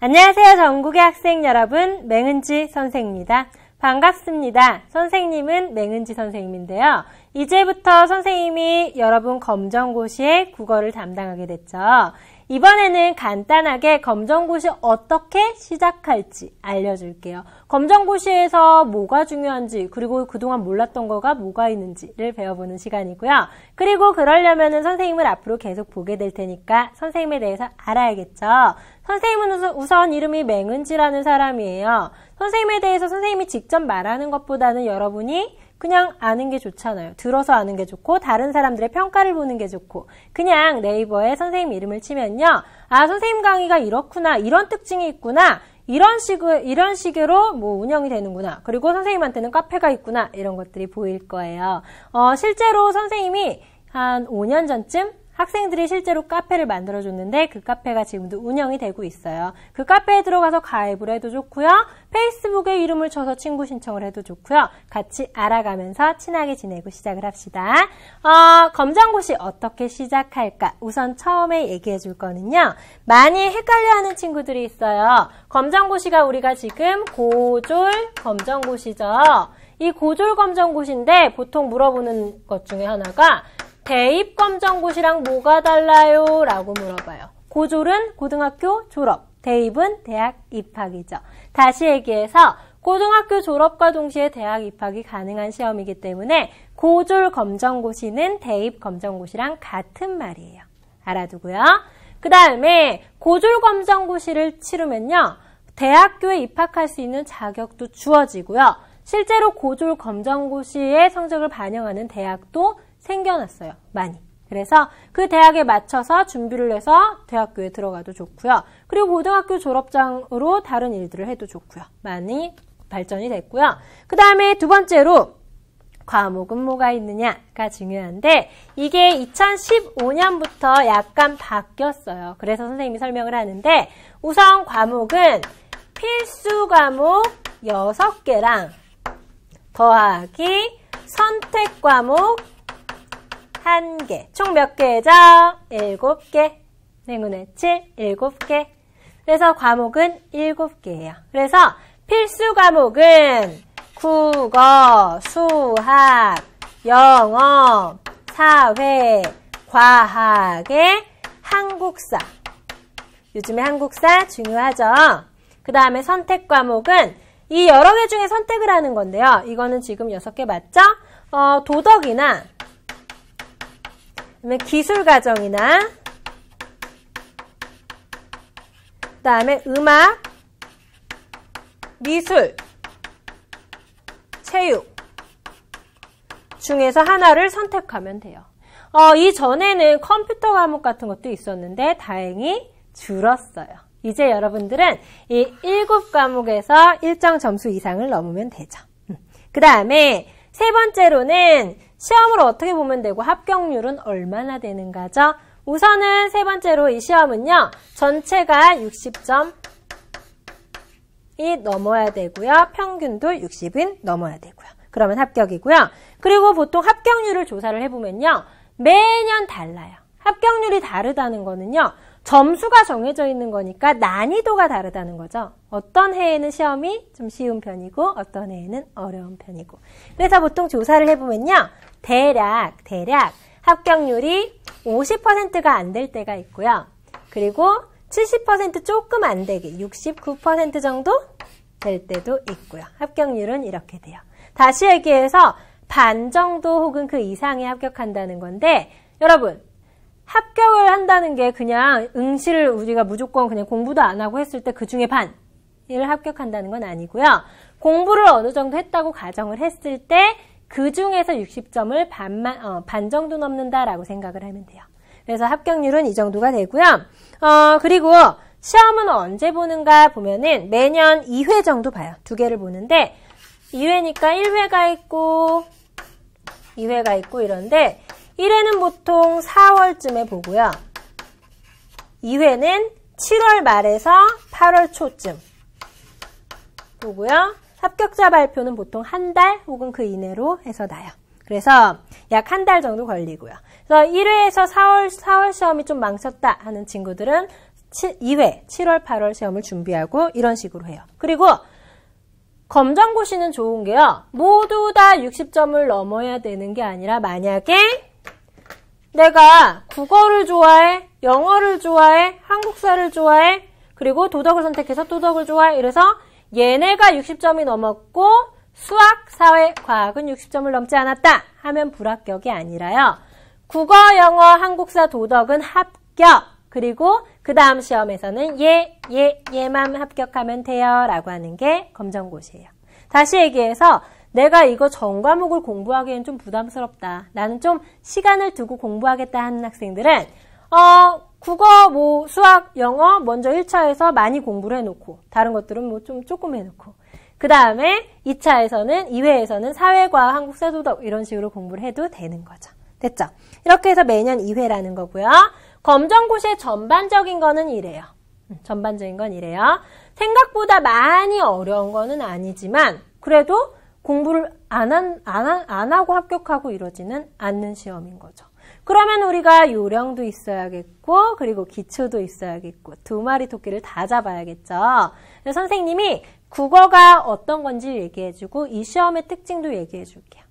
안녕하세요. 전국의 학생 여러분, 맹은지 선생입니다. 반갑습니다. 선생님은 맹은지 선생님인데요. 이제부터 선생님이 여러분 검정고시의 국어를 담당하게 됐죠. 이번에는 간단하게 검정고시 어떻게 시작할지 알려줄게요. 검정고시에서 뭐가 중요한지, 그리고 그동안 몰랐던 거가 뭐가 있는지를 배워보는 시간이고요. 그리고 그러려면은 선생님을 앞으로 계속 보게 될 테니까 선생님에 대해서 알아야겠죠. 선생님은 우선 이름이 맹은지라는 사람이에요. 선생님에 대해서 선생님이 직접 말하는 것보다는 여러분이 그냥 아는 게 좋잖아요. 들어서 아는 게 좋고 다른 사람들의 평가를 보는 게 좋고 그냥 네이버에 선생님 이름을 치면요. 아, 선생님 강의가 이렇구나. 이런 특징이 있구나. 이런 식으로 뭐 운영이 되는구나. 그리고 선생님한테는 카페가 있구나. 이런 것들이 보일 거예요. 실제로 선생님이 한 5년 전쯤 학생들이 실제로 카페를 만들어줬는데 그 카페가 지금도 운영이 되고 있어요. 그 카페에 들어가서 가입을 해도 좋고요. 페이스북에 이름을 쳐서 친구 신청을 해도 좋고요. 같이 알아가면서 친하게 지내고 시작을 합시다. 검정고시 어떻게 시작할까? 우선 처음에 얘기해 줄 거는요. 많이 헷갈려하는 친구들이 있어요. 검정고시가 우리가 지금 고졸 검정고시죠. 이 고졸 검정고시인데 보통 물어보는 것 중에 하나가 대입 검정고시랑 뭐가 달라요? 라고 물어봐요. 고졸은 고등학교 졸업, 대입은 대학 입학이죠. 다시 얘기해서 고등학교 졸업과 동시에 대학 입학이 가능한 시험이기 때문에 고졸 검정고시는 대입 검정고시랑 같은 말이에요. 알아두고요. 그 다음에 고졸 검정고시를 치르면요. 대학교에 입학할 수 있는 자격도 주어지고요. 실제로 고졸 검정고시의 성적을 반영하는 대학도 생겨났어요. 많이. 그래서 그 대학에 맞춰서 준비를 해서 대학교에 들어가도 좋고요. 그리고 고등학교 졸업장으로 다른 일들을 해도 좋고요. 많이 발전이 됐고요. 그 다음에 두 번째로 과목은 뭐가 있느냐가 중요한데 이게 2015년부터 약간 바뀌었어요. 그래서 선생님이 설명을 하는데 우선 과목은 필수 과목 6개랑 더하기 선택 과목 1개. 총 몇 개죠? 7개. 행운의 7, 7개. 그래서 과목은 7개예요. 그래서 필수 과목은 국어, 수학, 영어, 사회, 과학의 한국사. 요즘에 한국사 중요하죠? 그 다음에 선택 과목은 이 여러 개 중에 선택을 하는 건데요. 이거는 지금 6개 맞죠? 도덕이나 기술과정이나 그 다음에 음악, 미술, 체육 중에서 하나를 선택하면 돼요. 이전에는 컴퓨터 과목 같은 것도 있었는데 다행히 줄었어요. 이제 여러분들은 이 7과목에서 일정 점수 이상을 넘으면 되죠. 그 다음에 세 번째로는 시험을 어떻게 보면 되고 합격률은 얼마나 되는가죠? 우선은 세 번째로 이 시험은요. 전체가 60점이 넘어야 되고요. 평균도 60은 넘어야 되고요. 그러면 합격이고요. 그리고 보통 합격률을 조사를 해보면요. 매년 달라요. 합격률이 다르다는 거는요. 점수가 정해져 있는 거니까 난이도가 다르다는 거죠. 어떤 해에는 시험이 좀 쉬운 편이고 어떤 해에는 어려운 편이고. 그래서 보통 조사를 해보면요. 대략 합격률이 50%가 안 될 때가 있고요. 그리고 70% 조금 안 되게 69% 정도 될 때도 있고요. 합격률은 이렇게 돼요. 다시 얘기해서 반 정도 혹은 그 이상에 합격한다는 건데 여러분 합격을 한다는 게 그냥 응시를 우리가 무조건 그냥 공부도 안 하고 했을 때 그 중에 반을 합격한다는 건 아니고요. 공부를 어느 정도 했다고 가정을 했을 때 그 중에서 60점을 반 정도 넘는다라고 생각을 하면 돼요. 그래서 합격률은 이 정도가 되고요. 그리고 시험은 언제 보는가 보면은 매년 2회 정도 봐요. 2개를 보는데 2회니까 1회가 있고 2회가 있고 이런데 1회는 보통 4월쯤에 보고요. 2회는 7월 말에서 8월 초쯤 보고요. 합격자 발표는 보통 한 달 혹은 그 이내로 해서 나요. 그래서 약 한 달 정도 걸리고요. 그래서 1회에서 4월 시험이 좀 망쳤다 하는 친구들은 2회 7월, 8월 시험을 준비하고 이런 식으로 해요. 그리고 검정고시는 좋은 게요. 모두 다 60점을 넘어야 되는 게 아니라 만약에 내가 국어를 좋아해, 영어를 좋아해, 한국사를 좋아해, 그리고 도덕을 선택해서 도덕을 좋아해. 이래서 얘네가 60점이 넘었고 수학, 사회, 과학은 60점을 넘지 않았다 하면 불합격이 아니라요. 국어, 영어, 한국사, 도덕은 합격. 그리고 그 다음 시험에서는 얘만 합격하면 돼요 라고 하는 게 검정고시예요. 다시 얘기해서 내가 이거 전 과목을 공부하기엔 좀 부담스럽다. 나는 좀 시간을 두고 공부하겠다 하는 학생들은 국어, 수학, 영어 먼저 1차에서 많이 공부를 해놓고 다른 것들은 좀 조금 해놓고 그 다음에 2차에서는 2회에서는 사회과학, 한국사, 도덕 이런 식으로 공부를 해도 되는 거죠. 됐죠? 이렇게 해서 매년 2회라는 거고요. 검정고시의 전반적인 거는 이래요. 전반적인 건 이래요. 생각보다 많이 어려운 거는 아니지만 그래도 공부를 안 하고 합격하고 이러지는 않는 시험인 거죠. 그러면 우리가 요령도 있어야겠고 그리고 기초도 있어야겠고 두 마리 토끼를 다 잡아야겠죠. 선생님이 국어가 어떤 건지 얘기해주고 이 시험의 특징도 얘기해줄게요.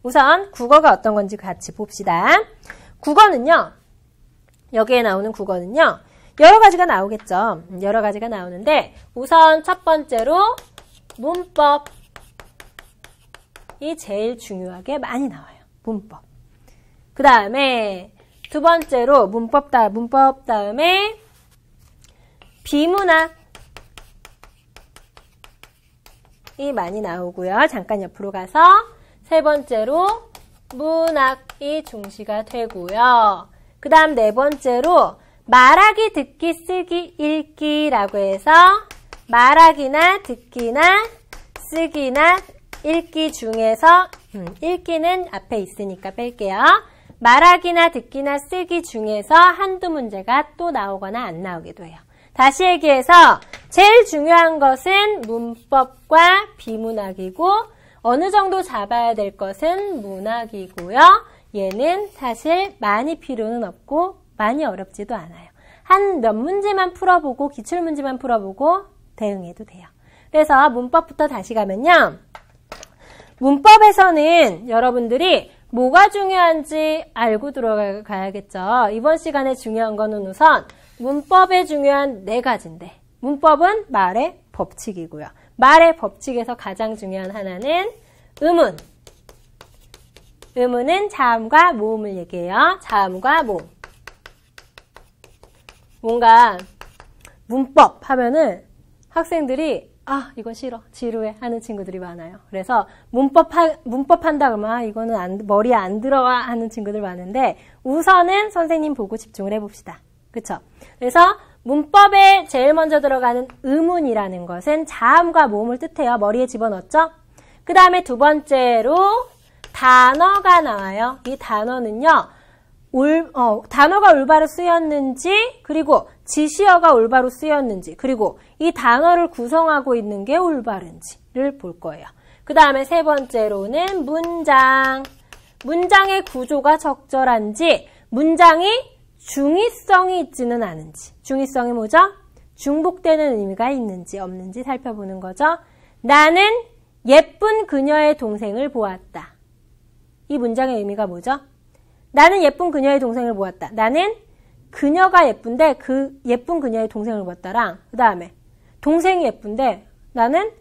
우선 국어가 어떤 건지 같이 봅시다. 국어는요. 여기에 나오는 국어는요. 여러 가지가 나오겠죠. 여러 가지가 나오는데 우선 첫 번째로 문법이 제일 중요하게 많이 나와요. 문법. 그 다음에 두 번째로 문법 다음에 비문학이 많이 나오고요. 잠깐 옆으로 가서 세 번째로 문학이 중시가 되고요. 그 다음 네 번째로 말하기, 듣기, 쓰기, 읽기라고 해서 말하기나 듣기나 쓰기나 읽기 중에서 읽기는 앞에 있으니까 뺄게요. 말하기나 듣기나 쓰기 중에서 한두 문제가 또 나오거나 안 나오기도 해요. 다시 얘기해서 제일 중요한 것은 문법과 비문학이고 어느 정도 잡아야 될 것은 문학이고요. 얘는 사실 많이 필요는 없고 많이 어렵지도 않아요. 한 몇 문제만 풀어보고 기출문제만 풀어보고 대응해도 돼요. 그래서 문법부터 다시 가면요. 문법에서는 여러분들이 뭐가 중요한지 알고 들어가야겠죠. 이번 시간에 중요한 거는 우선 문법에 중요한 네 가지인데 문법은 말의 법칙이고요. 말의 법칙에서 가장 중요한 하나는 의문. 의문은 자음과 모음을 얘기해요. 자음과 모음. 뭔가 문법 하면은 학생들이 이거 싫어, 지루해 하는 친구들이 많아요. 그래서 문법 한다 그러면 이거는 머리에 안 들어와 하는 친구들 많은데 우선은 선생님 보고 집중을 해봅시다. 그쵸? 그래서 문법에 제일 먼저 들어가는 의문이라는 것은 자음과 모음을 뜻해요. 머리에 집어넣었죠? 그 다음에 두 번째로 단어가 나와요. 이 단어는요. 단어가 올바로 쓰였는지 그리고 지시어가 올바로 쓰였는지 그리고 이 단어를 구성하고 있는 게 올바른지를 볼 거예요. 그 다음에 세 번째로는 문장. 문장의 구조가 적절한지 문장이 중의성이 있지는 않은지 중의성이 뭐죠? 중복되는 의미가 있는지 없는지 살펴보는 거죠. 나는 예쁜 그녀의 동생을 보았다. 이 문장의 의미가 뭐죠? 나는 예쁜 그녀의 동생을 보았다. 나는 그녀가 예쁜데 그 예쁜 그녀의 동생을 보았다랑 그 다음에 동생이 예쁜데 나는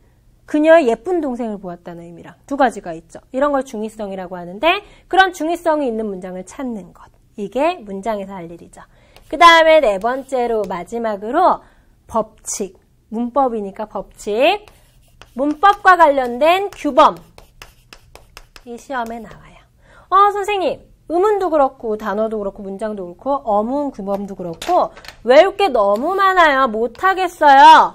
그녀의 예쁜 동생을 보았다는 의미랑 두 가지가 있죠. 이런 걸 중의성이라고 하는데 그런 중의성이 있는 문장을 찾는 것. 이게 문장에서 할 일이죠. 그 다음에 네 번째로 마지막으로 법칙. 문법이니까 법칙. 문법과 관련된 규범. 이 시험에 나와요. 선생님. 의문도 그렇고 단어도 그렇고 문장도 그렇고 어문 규범도 그렇고 외울 게 너무 많아요. 못하겠어요.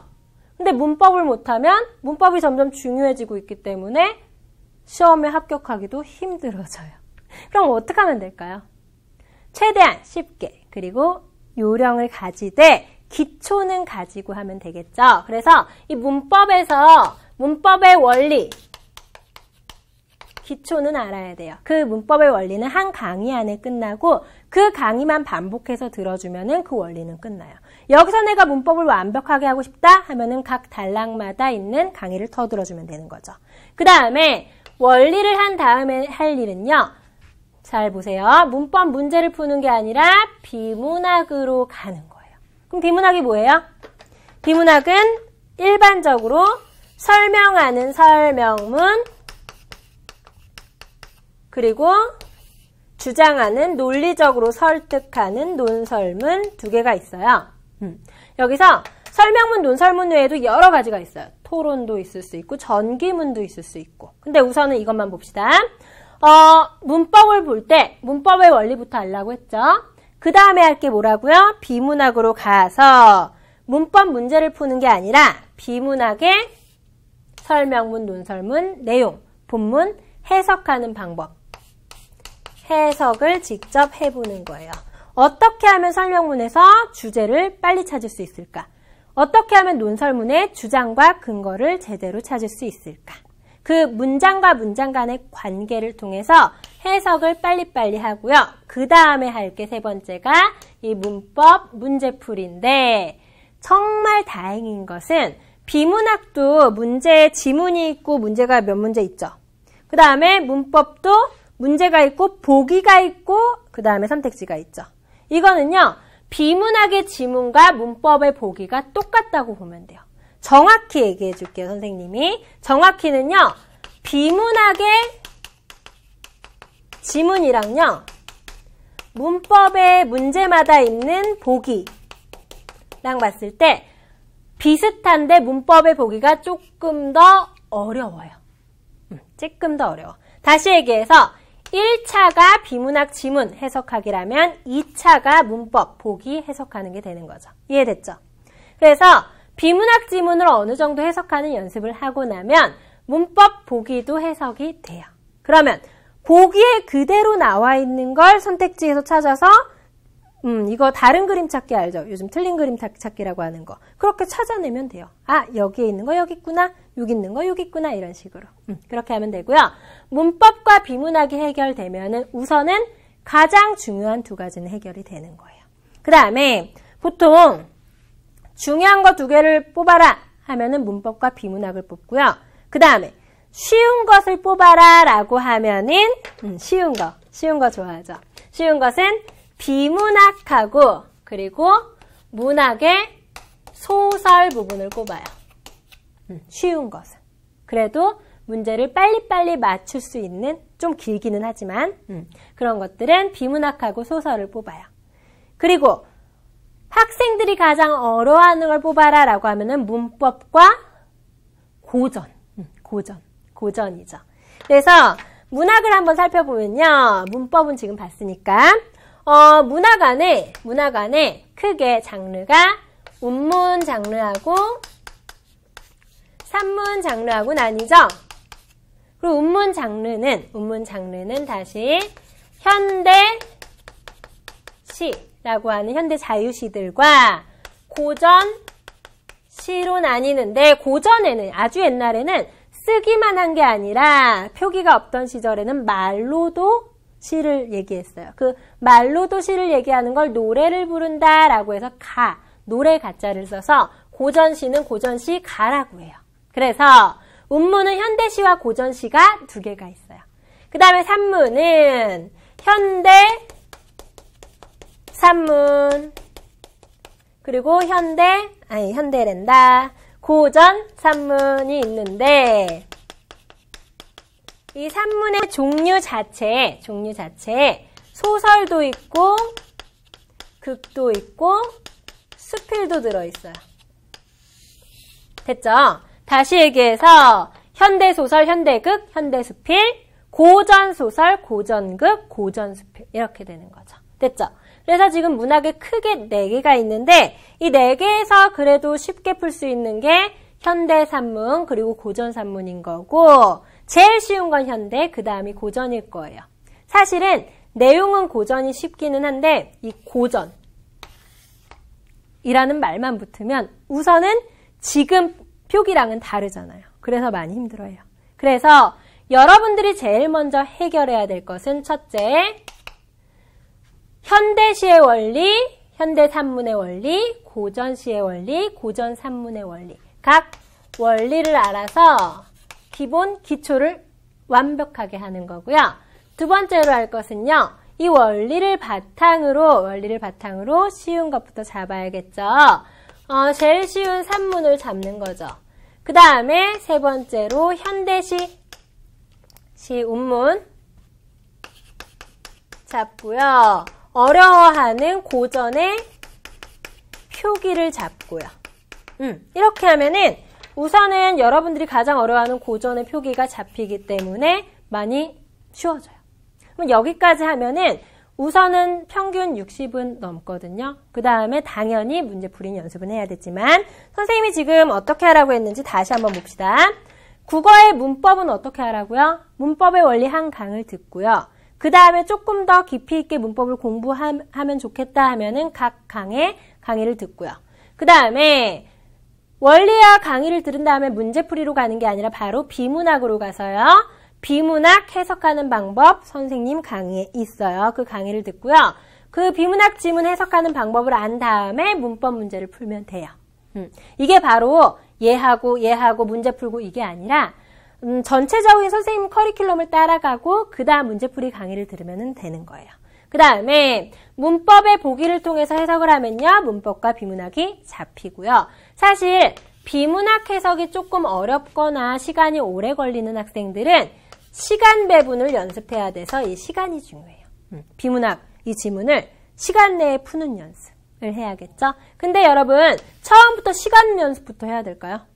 근데 문법을 못하면 문법이 점점 중요해지고 있기 때문에 시험에 합격하기도 힘들어져요. 그럼 어떻게 하면 될까요? 최대한 쉽게 그리고 요령을 가지되 기초는 가지고 하면 되겠죠. 그래서 이 문법에서 문법의 원리 기초는 알아야 돼요. 그 문법의 원리는 한 강의 안에 끝나고 그 강의만 반복해서 들어주면은 그 원리는 끝나요. 여기서 내가 문법을 완벽하게 하고 싶다 하면은 각 단락마다 있는 강의를 터들어주면 되는 거죠. 그 다음에 원리를 한 다음에 할 일은요. 잘 보세요. 문법 문제를 푸는 게 아니라 비문학으로 가는 거예요. 그럼 비문학이 뭐예요? 비문학은 일반적으로 설명하는 설명문, 그리고 주장하는 논리적으로 설득하는 논설문 두 개가 있어요. 여기서 설명문, 논설문 외에도 여러 가지가 있어요. 토론도 있을 수 있고 전기문도 있을 수 있고. 근데 우선은 이것만 봅시다. 문법을 볼 때 문법의 원리부터 알라고 했죠. 그 다음에 할 게 뭐라고요? 비문학으로 가서 문법 문제를 푸는 게 아니라 비문학의 설명문, 논설문, 내용, 본문, 해석하는 방법, 해석을 직접 해보는 거예요. 어떻게 하면 설명문에서 주제를 빨리 찾을 수 있을까? 어떻게 하면 논설문의 주장과 근거를 제대로 찾을 수 있을까? 그 문장과 문장 간의 관계를 통해서 해석을 빨리빨리 하고요. 그 다음에 할 게 세 번째가 이 문법 문제풀이인데 정말 다행인 것은 비문학도 문제에 지문이 있고 문제가 몇 문제 있죠. 그 다음에 문법도 문제가 있고 보기가 있고 그 다음에 선택지가 있죠. 이거는요. 비문학의 지문과 문법의 보기가 똑같다고 보면 돼요. 정확히 얘기해 줄게요. 선생님이. 정확히는요. 비문학의 지문이랑요. 문법의 문제마다 있는 보기랑 봤을 때 비슷한데 문법의 보기가 조금 더 어려워요. 조금 더 어려워. 다시 얘기해서 1차가 비문학 지문 해석하기라면 2차가 문법 보기 해석하는 게 되는 거죠. 이해됐죠? 그래서 비문학 지문을 어느 정도 해석하는 연습을 하고 나면 문법 보기도 해석이 돼요. 그러면 보기에 그대로 나와 있는 걸 선택지에서 찾아서 이거 다른 그림 찾기 알죠? 요즘 틀린 그림 찾기라고 하는 거. 그렇게 찾아내면 돼요. 아, 여기에 있는 거 여기 있구나. 여기 있는 거 여기 있구나. 이런 식으로. 그렇게 하면 되고요. 문법과 비문학이 해결되면은 우선은 가장 중요한 두 가지는 해결이 되는 거예요. 그 다음에 보통 중요한 거 두 개를 뽑아라 하면은 문법과 비문학을 뽑고요. 그 다음에 쉬운 것을 뽑아라 라고 하면은 쉬운 거 좋아하죠. 쉬운 것은 비문학하고 그리고 문학의 소설 부분을 꼽아요. 쉬운 것은. 그래도 문제를 빨리빨리 맞출 수 있는, 좀 길기는 하지만 그런 것들은 비문학하고 소설을 뽑아요. 그리고 학생들이 가장 어려워하는 걸 뽑아라 라고 하면은 문법과 고전이죠. 그래서 문학을 한번 살펴보면요. 문법은 지금 봤으니까 문학 안에 크게 장르가 운문 장르하고 산문 장르하고 나뉘죠. 그리고 운문 장르는 다시 현대시라고 하는 현대 자유시들과 고전시로 나뉘는데 고전에는 아주 옛날에는 쓰기만 한 게 아니라 표기가 없던 시절에는 말로도 시를 얘기했어요. 그 말로도 시를 얘기하는 걸 노래를 부른다라고 해서 노래 가짜를 써서 고전시는 고전시 가라고 해요. 그래서 운문은 현대시와 고전시가 두 개가 있어요. 그 다음에 산문은 산문 그리고 현대랜다 고전 산문이 있는데 이 산문의 종류 자체에 소설도 있고 극도 있고 수필도 들어있어요. 됐죠? 다시 얘기해서 현대소설, 현대극, 현대수필, 고전소설, 고전극, 고전수필 이렇게 되는 거죠. 됐죠? 그래서 지금 문학에 크게 4개가 있는데 이 4개에서 그래도 쉽게 풀 수 있는 게 현대산문 그리고 고전산문인 거고 제일 쉬운 건 현대, 그 다음이 고전일 거예요. 사실은 내용은 고전이 쉽기는 한데 이 고전이라는 말만 붙으면 우선은 지금 표기랑은 다르잖아요. 그래서 많이 힘들어요. 그래서 여러분들이 제일 먼저 해결해야 될 것은 첫째, 현대시의 원리, 현대 산문의 원리, 고전 시의 원리, 고전 산문의 원리. 각 원리를 알아서 기본 기초를 완벽하게 하는 거고요. 두 번째로 할 것은요. 이 원리를 바탕으로 쉬운 것부터 잡아야겠죠. 제일 쉬운 산문을 잡는 거죠. 그 다음에 세 번째로 현대시, 시운문 잡고요. 어려워하는 고전의 표기를 잡고요. 이렇게 하면은 우선은 여러분들이 가장 어려워하는 고전의 표기가 잡히기 때문에 많이 쉬워져요. 그럼 여기까지 하면은 우선은 평균 60은 넘거든요. 그 다음에 당연히 문제풀이 연습은 해야 되지만 선생님이 지금 어떻게 하라고 했는지 다시 한번 봅시다. 국어의 문법은 어떻게 하라고요? 문법의 원리 한 강을 듣고요. 그 다음에 조금 더 깊이 있게 문법을 공부하면 좋겠다 하면은 각 강의 강의를 듣고요. 그 다음에 원리와 강의를 들은 다음에 문제풀이로 가는 게 아니라 바로 비문학으로 가서요. 비문학 해석하는 방법 선생님 강의에 있어요. 그 강의를 듣고요. 그 비문학 지문 해석하는 방법을 안 다음에 문법 문제를 풀면 돼요. 이게 바로 얘하고 문제 풀고 이게 아니라 전체적인 선생님 커리큘럼을 따라가고 그 다음 문제풀이 강의를 들으면 되는 거예요. 그 다음에 문법의 보기를 통해서 해석을 하면요. 문법과 비문학이 잡히고요. 사실 비문학 해석이 조금 어렵거나 시간이 오래 걸리는 학생들은 시간 배분을 연습해야 돼서 이 시간이 중요해요. 비문학 이 지문을 시간 내에 푸는 연습을 해야겠죠. 근데 여러분 처음부터 시간 연습부터 해야 될까요?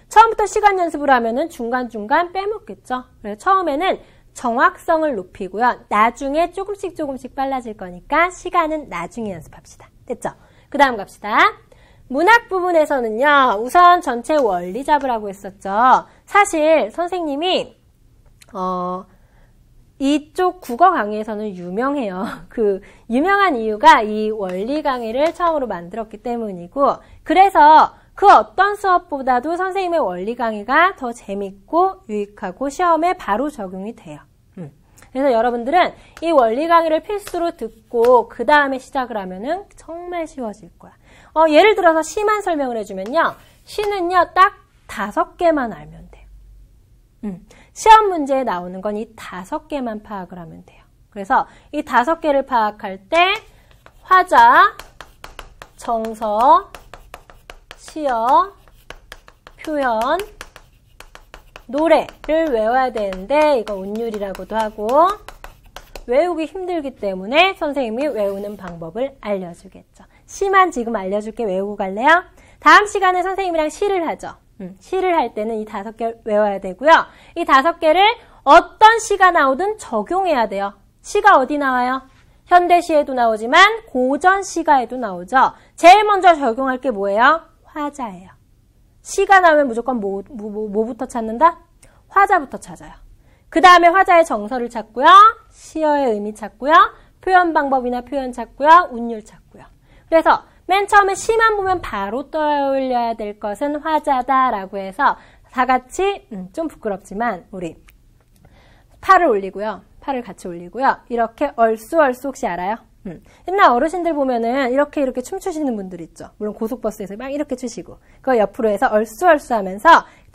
처음부터 시간 연습을 하면은 중간중간 빼먹겠죠. 그래서 처음에는 정확성을 높이고요. 나중에 조금씩 빨라질 거니까 시간은 나중에 연습합시다. 됐죠? 그 다음 갑시다. 문학 부분에서는요. 우선 전체 원리 잡으라고 했었죠. 사실 선생님이 이쪽 국어 강의에서는 유명해요. 그 유명한 이유가 이 원리 강의를 처음으로 만들었기 때문이고 그래서 그 어떤 수업보다도 선생님의 원리 강의가 더 재밌고 유익하고 시험에 바로 적용이 돼요. 그래서 여러분들은 이 원리 강의를 필수로 듣고 그 다음에 시작을 하면은 정말 쉬워질 거야. 예를 들어서 시만 설명을 해주면요. 시는요 딱 5개만 알면 돼요. 시험 문제에 나오는 건 이 5개만 파악을 하면 돼요. 그래서 이 5개를 파악할 때 화자, 정서, 시어, 표현, 노래를 외워야 되는데 이거 운율이라고도 하고 외우기 힘들기 때문에 선생님이 외우는 방법을 알려주겠죠. 시만 지금 알려줄게. 외우고 갈래요? 다음 시간에 선생님이랑 시를 하죠. 시를 할 때는 이 5개 외워야 되고요. 이 5개를 어떤 시가 나오든 적용해야 돼요. 시가 어디 나와요? 현대시에도 나오지만 고전 시가에도 나오죠. 제일 먼저 적용할 게 뭐예요? 화자예요. 시가 나오면 무조건 뭐부터 찾는다? 화자부터 찾아요. 그 다음에 화자의 정서를 찾고요. 시어의 의미 찾고요. 표현 방법이나 표현 찾고요. 운율 찾고요. 그래서 맨 처음에 시만 보면 바로 떠올려야 될 것은 화자다라고 해서 다 같이 좀 부끄럽지만 우리 팔을 올리고요. 팔을 같이 올리고요. 이렇게 얼쑤얼쑤 혹시 알아요? 옛날 어르신들 보면은 이렇게 춤추시는 분들 있죠. 물론 고속버스에서 막 이렇게 추시고 그거 옆으로 해서 얼쑤얼쑤 하면서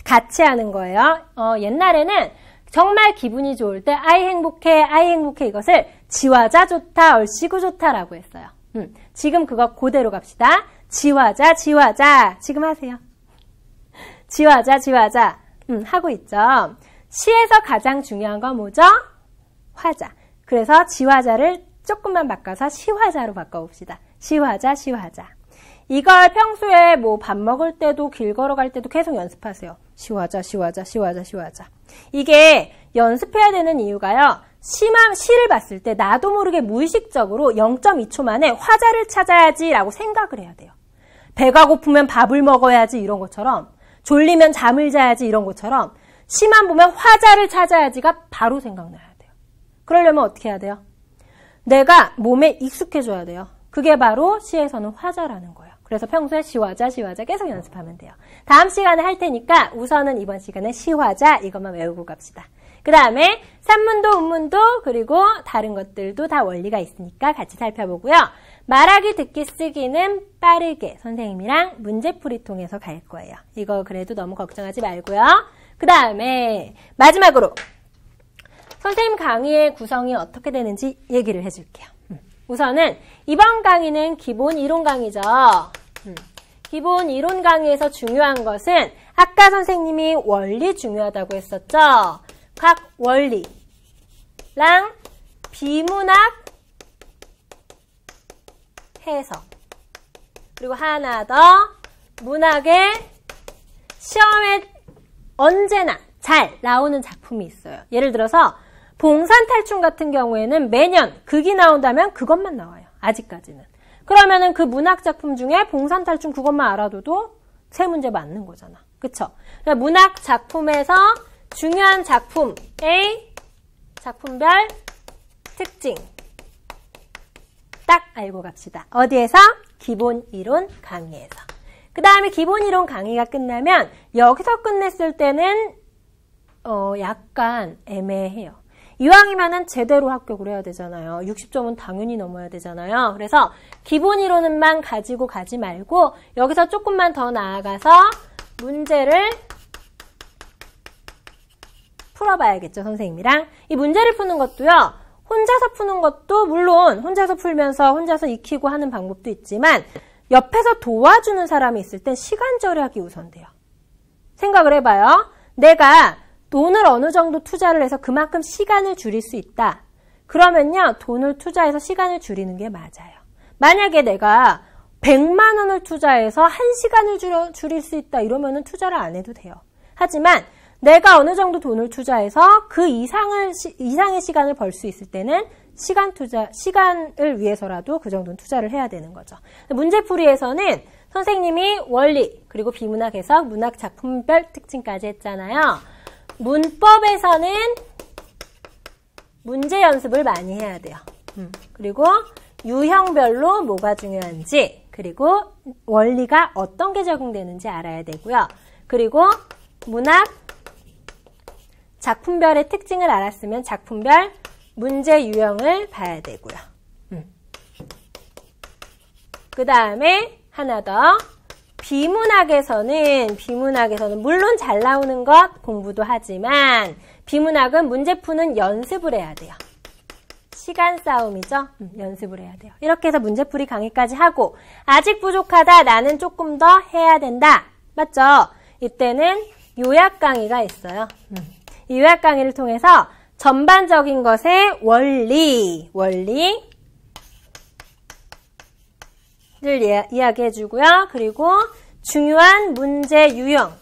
같이 하는 거예요. 옛날에는 정말 기분이 좋을 때 아이 행복해 이것을 지화자 좋다 얼씨구 좋다라고 했어요. 지금 그거 그대로 갑시다. 지화자 지금 하세요. 지화자 하고 있죠. 시에서 가장 중요한 건 뭐죠? 화자. 그래서 지화자를 조금만 바꿔서 시화자로 바꿔봅시다. 시화자. 이걸 평소에 뭐 밥 먹을 때도 길 걸어갈 때도 계속 연습하세요. 시화자. 이게 연습해야 되는 이유가요. 시를 봤을 때 나도 모르게 무의식적으로 0.2초 만에 화자를 찾아야지라고 생각을 해야 돼요. 배가 고프면 밥을 먹어야지 이런 것처럼 졸리면 잠을 자야지 이런 것처럼 시만 보면 화자를 찾아야지가 바로 생각나야 돼요. 그러려면 어떻게 해야 돼요? 내가 몸에 익숙해져야 돼요. 그게 바로 시에서는 화자라는 거예요. 그래서 평소에 시화자 계속 연습하면 돼요. 다음 시간에 할 테니까 우선은 이번 시간에 시화자 이것만 외우고 갑시다. 그 다음에 산문도 운문도 그리고 다른 것들도 다 원리가 있으니까 같이 살펴보고요. 말하기, 듣기, 쓰기는 빠르게 선생님이랑 문제풀이 통해서 갈 거예요. 이거 그래도 너무 걱정하지 말고요. 그 다음에 마지막으로 선생님 강의의 구성이 어떻게 되는지 얘기를 해줄게요. 우선은 이번 강의는 기본 이론 강의죠. 기본 이론 강의에서 중요한 것은 아까 선생님이 원리 중요하다고 했었죠. 각 원리랑 비문학 해석 그리고 하나 더 문학의 시험에 언제나 잘 나오는 작품이 있어요. 예를 들어서 봉산탈춤 같은 경우에는 매년 극이 나온다면 그것만 나와요. 아직까지는. 그러면은 그 문학 작품 중에 봉산탈춤 그것만 알아둬도 세 문제 맞는 거잖아. 그쵸? 그러니까 문학 작품에서 중요한 작품 A, 작품별 특징 딱 알고 갑시다. 어디에서? 기본 이론 강의에서. 그 다음에 기본 이론 강의가 끝나면 여기서 끝냈을 때는 약간 애매해요. 이왕이면은 제대로 합격을 해야 되잖아요. 60점은 당연히 넘어야 되잖아요. 그래서 기본 이론만 가지고 가지 말고 여기서 조금만 더 나아가서 문제를 풀어봐야겠죠, 선생님이랑. 이 문제를 푸는 것도요. 혼자서 푸는 것도 물론 혼자서 풀면서 혼자서 익히고 하는 방법도 있지만 옆에서 도와주는 사람이 있을 땐 시간 절약이 우선돼요. 생각을 해봐요. 내가 돈을 어느 정도 투자를 해서 그만큼 시간을 줄일 수 있다. 그러면요. 돈을 투자해서 시간을 줄이는 게 맞아요. 만약에 내가 100만 원을 투자해서 1시간을 줄일 수 있다. 이러면은 투자를 안 해도 돼요. 하지만 내가 어느 정도 돈을 투자해서 그 이상의 시간을 벌 수 있을 때는 시간을 위해서라도 그 정도는 투자를 해야 되는 거죠. 문제풀이에서는 선생님이 원리, 그리고 비문학 해석, 문학 작품별 특징까지 했잖아요. 문법에서는 문제 연습을 많이 해야 돼요. 그리고 유형별로 뭐가 중요한지, 그리고 원리가 어떤 게 적용되는지 알아야 되고요. 그리고 문학 작품별의 특징을 알았으면 작품별 문제 유형을 봐야 되고요. 그 다음에 하나 더. 비문학에서는 물론 잘 나오는 것 공부도 하지만 비문학은 문제 푸는 연습을 해야 돼요. 시간 싸움이죠. 연습을 해야 돼요. 이렇게 해서 문제풀이 강의까지 하고 아직 부족하다. 나는 조금 더 해야 된다. 맞죠? 이때는 요약 강의가 있어요. 이 요약 강의를 통해서 전반적인 것의 원리를 이야기해 주고요. 그리고 중요한 문제 유형,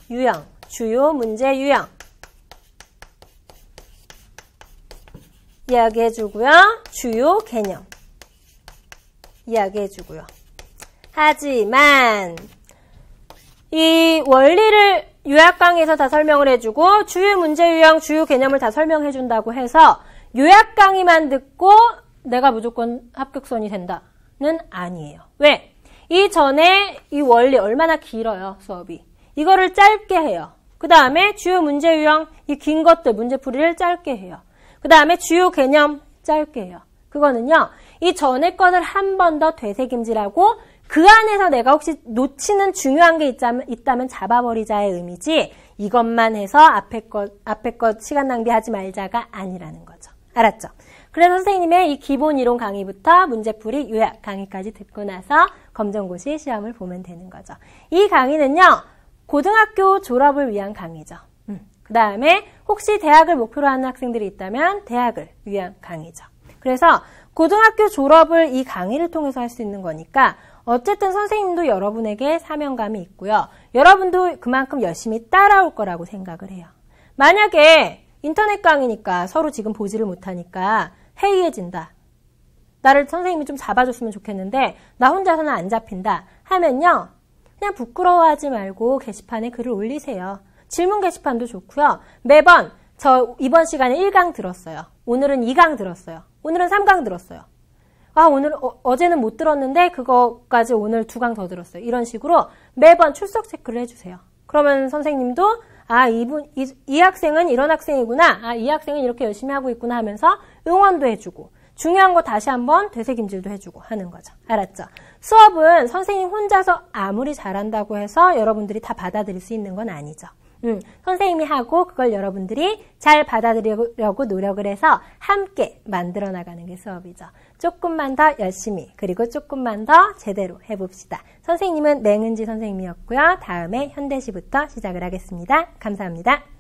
주요 문제 유형 이야기해 주고요. 주요 개념 이야기해 주고요. 하지만 이 원리를 요약 강의에서 다 설명을 해주고 주요 문제 유형, 주요 개념을 다 설명해 준다고 해서 요약 강의만 듣고 내가 무조건 합격선이 된다는 아니에요. 왜? 이전에 이 원리 얼마나 길어요, 수업이. 이거를 짧게 해요. 그 다음에 주요 문제 유형, 이 긴 것들 문제풀이를 짧게 해요. 그 다음에 주요 개념 짧게 해요. 그거는요, 이 전에 것을 한 번 더 되새김질하고 그 안에서 내가 혹시 놓치는 중요한 게 있다면 잡아버리자의 의미지 이것만 해서 앞에 것 시간 낭비하지 말자가 아니라는 거죠. 알았죠? 그래서 선생님의 이 기본 이론 강의부터 문제풀이 요약 강의까지 듣고 나서 검정고시 시험을 보면 되는 거죠. 이 강의는요. 고등학교 졸업을 위한 강의죠. 그 다음에 혹시 대학을 목표로 하는 학생들이 있다면 대학을 위한 강의죠. 그래서 고등학교 졸업을 이 강의를 통해서 할 수 있는 거니까 어쨌든 선생님도 여러분에게 사명감이 있고요. 여러분도 그만큼 열심히 따라올 거라고 생각을 해요. 만약에 인터넷 강의니까 서로 지금 보지를 못하니까 해이해진다. 나를 선생님이 좀 잡아줬으면 좋겠는데 나 혼자서는 안 잡힌다 하면요. 그냥 부끄러워하지 말고 게시판에 글을 올리세요. 질문 게시판도 좋고요. 매번 저 이번 시간에 1강 들었어요. 오늘은 2강 들었어요. 오늘은 3강 들었어요. 아, 오늘 어제는 못 들었는데 그거까지 오늘 2강 더 들었어요. 이런 식으로 매번 출석 체크를 해주세요. 그러면 선생님도 아, 이 학생은 이런 학생이구나. 아, 이 학생은 이렇게 열심히 하고 있구나 하면서 응원도 해주고 중요한 거 다시 한번 되새김질도 해주고 하는 거죠. 알았죠? 수업은 선생님 혼자서 아무리 잘한다고 해서 여러분들이 다 받아들일 수 있는 건 아니죠. 선생님이 하고 그걸 여러분들이 잘 받아들이려고 노력을 해서 함께 만들어 나가는 게 수업이죠. 조금만 더 열심히 그리고 조금만 더 제대로 해봅시다. 선생님은 맹은지 선생님이었고요. 다음에 현대시부터 시작을 하겠습니다. 감사합니다.